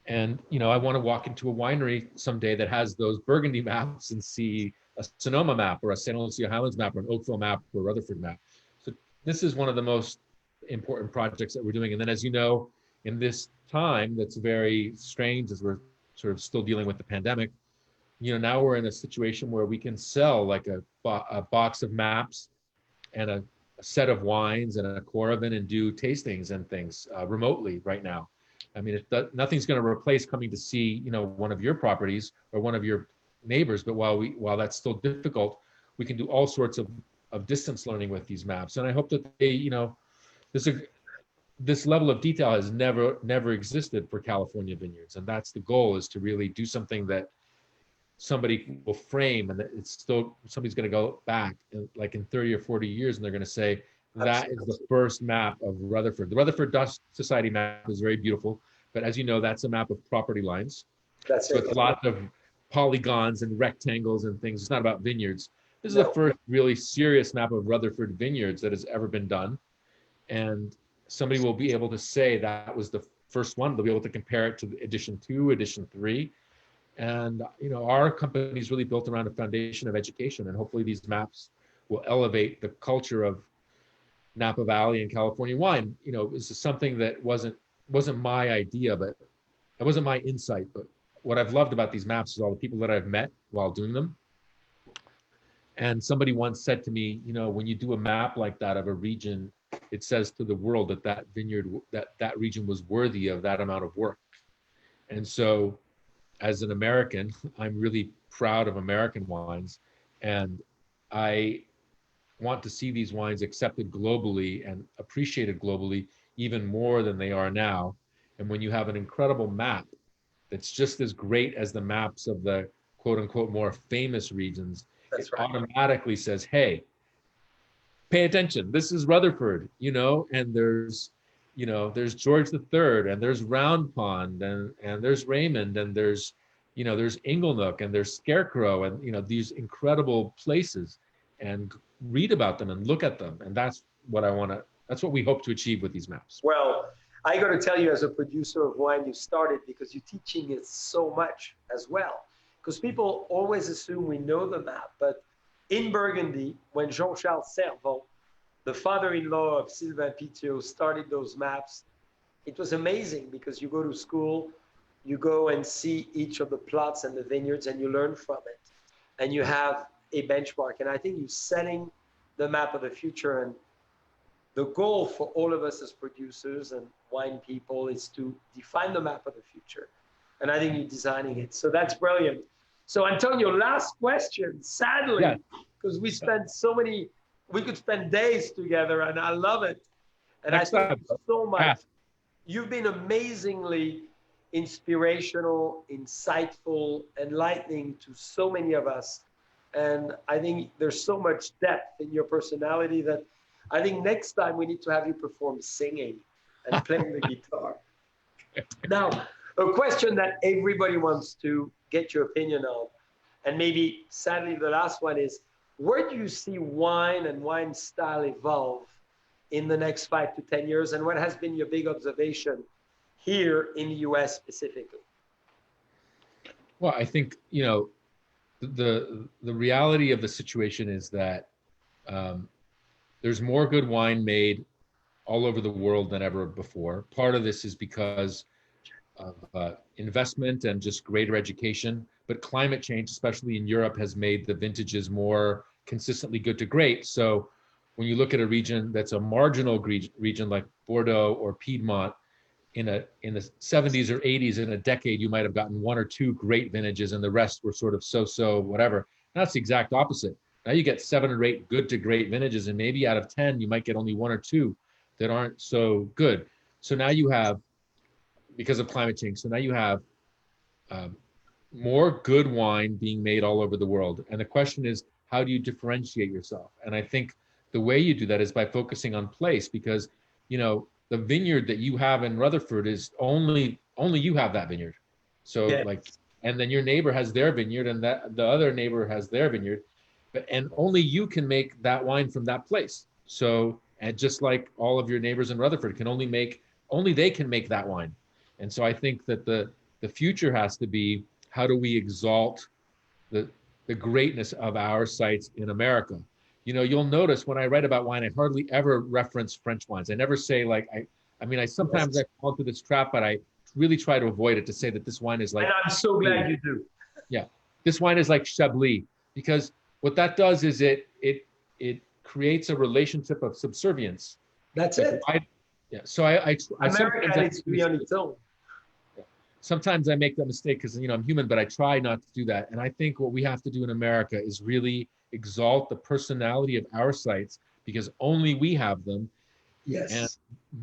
And, I want to walk into a winery someday that has those Burgundy maps and see a Sonoma map or a St. Lucia Highlands map or an Oakville map or a Rutherford map. So this is one of the most important projects that we're doing. And then, as you know, in this time that's very strange, as we're sort of still dealing with the pandemic, now we're in a situation where we can sell like a box of maps and a set of wines and a Coravin and do tastings and things remotely right now. I mean, nothing's going to replace coming to see, one of your properties or one of your neighbors. But while that's still difficult, we can do all sorts of distance learning with these maps. And I hope that this level of detail has never existed for California vineyards. And that's the goal, is to really do something that somebody will frame, and that it's still, somebody's going to go back like in 30 or 40 years, and they're going to say, that is the first map of Rutherford. The Rutherford Dust Society map is very beautiful, but as you know, that's a map of property lines. So it's lots of polygons and rectangles and things. It's not about vineyards. This is the first really serious map of Rutherford vineyards that has ever been done. And somebody will be able to say that was the first one. They'll be able to compare it to edition 2, edition 3. And, our company is really built around a foundation of education. And hopefully these maps will elevate the culture of Napa Valley and California wine. This is something that wasn't my idea, but it wasn't my insight. But what I've loved about these maps is all the people that I've met while doing them. And somebody once said to me, when you do a map like that of a region, it says to the world that vineyard, that region was worthy of that amount of work. And so, as an American, I'm really proud of American wines, and I want to see these wines accepted globally and appreciated globally even more than they are now. And when you have an incredible map that's just as great as the maps of the quote unquote more famous regions, it automatically says, hey, pay attention. This is Rutherford, and there's George III, and there's Round Pond, and there's Raymond, and there's Inglenook, and there's Scarecrow, and these incredible places, and read about them and look at them. And that's what we hope to achieve with these maps. Well, I got to tell you, as a producer of wine, you started because you're teaching it so much as well. Because people always assume we know the map, but in Burgundy, when Jean-Charles Servon, the father-in-law of Sylvain Pithieu, started those maps, it was amazing, because you go to school, you go and see each of the plots and the vineyards, and you learn from it, and you have a benchmark. And I think you're setting the map of the future. And the goal for all of us as producers and wine people is to define the map of the future. And I think you're designing it. So that's brilliant. So Antonio, last question, sadly, because we spent we could spend days together, and I love it. And I thank you so much. You've been amazingly inspirational, insightful, enlightening to so many of us. And I think there's so much depth in your personality that I think next time we need to have you perform singing and playing the guitar. Now, a question that everybody wants to get your opinion on, and maybe sadly the last one, is, where do you see wine and wine style evolve in the next 5 to 10 years? And what has been your big observation here in the US specifically? Well, I think, the reality of the situation is that there's more good wine made all over the world than ever before. Part of this is because of investment and just greater education, but climate change, especially in Europe, has made the vintages more consistently good to great. So when you look at a region that's a marginal region like Bordeaux or Piedmont, in the 70s or 80s, in a decade, you might have gotten 1 or 2 great vintages, and the rest were sort of so-so, whatever. Now it's the exact opposite. Now you get 7 or 8 good to great vintages, and maybe out of 10, you might get only 1 or 2 that aren't so good. So now you have, because of climate change, so now you have more good wine being made all over the world. And the question is, how do you differentiate yourself? And I think the way you do that is by focusing on place, because, you know, the vineyard that you have in Rutherford is only you have that vineyard. So Yes. like, and then your neighbor has their vineyard, and that the other neighbor has their vineyard, and only you can make that wine from that place. So, and just like all of your neighbors in Rutherford can only they can make that wine. And so I think that the future has to be, how do we exalt the greatness of our sites in America? You know, you'll notice when I write about wine, I hardly ever reference French wines. I never say like, I mean, I sometimes I fall into this trap, but I really try to avoid it, to say that this wine is like. And I'm so glad you do. Yeah, this wine is like Chablis, because what that does is it creates a relationship of subservience. That's it. Yeah, so I America needs to be on its own. Sometimes I make that mistake because, you know, I'm human, but I try not to do that. And I think what we have to do in America is really exalt the personality of our sites, because only we have them. Yes. And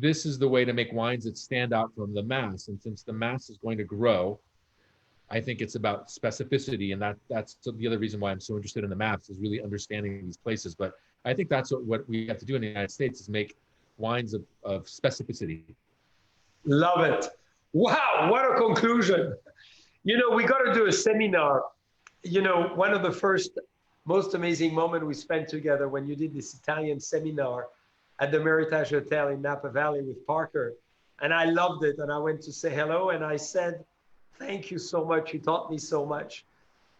this is the way to make wines that stand out from the mass. And since the mass is going to grow, I think it's about specificity. And that's the other reason why I'm so interested in the maps, is really understanding these places. But I think that's what we have to do in the United States, is make wines of specificity. Love it. Wow, what a conclusion. You know, we got to do a seminar. You know, one of the first, most amazing moments we spent together when you did this Italian seminar at the Meritage Hotel in Napa Valley with Parker. And I loved it. And I went to say hello, and I said, thank you so much. You taught me so much,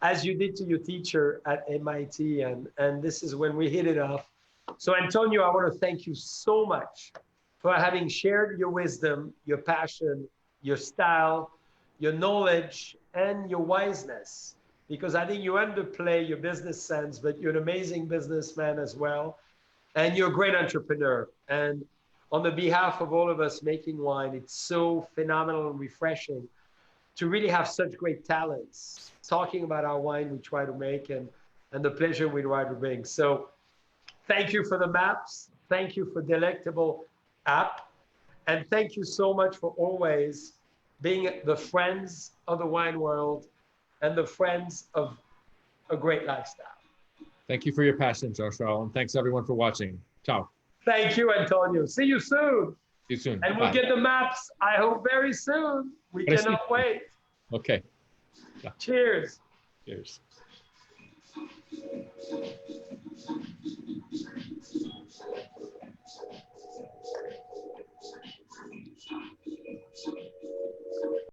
as you did to your teacher at MIT. And this is when we hit it off. So Antonio, I want to thank you so much for having shared your wisdom, your passion, your style, your knowledge, and your wiseness, because I think you underplay your business sense, but you're an amazing businessman as well. And you're a great entrepreneur. And on the behalf of all of us making wine, it's so phenomenal and refreshing to really have such great talents talking about our wine we try to make, and the pleasure we try to bring. So thank you for the maps. Thank you for Delectable app. And thank you so much for always being the friends of the wine world and the friends of a great lifestyle. Thank you for your passion, Jean-Charles, and thanks everyone for watching. Ciao. Thank you, Antonio. See you soon. See you soon. And Bye. we'll get the maps, I hope, very soon. We cannot wait. Okay. Yeah. Cheers. Cheers.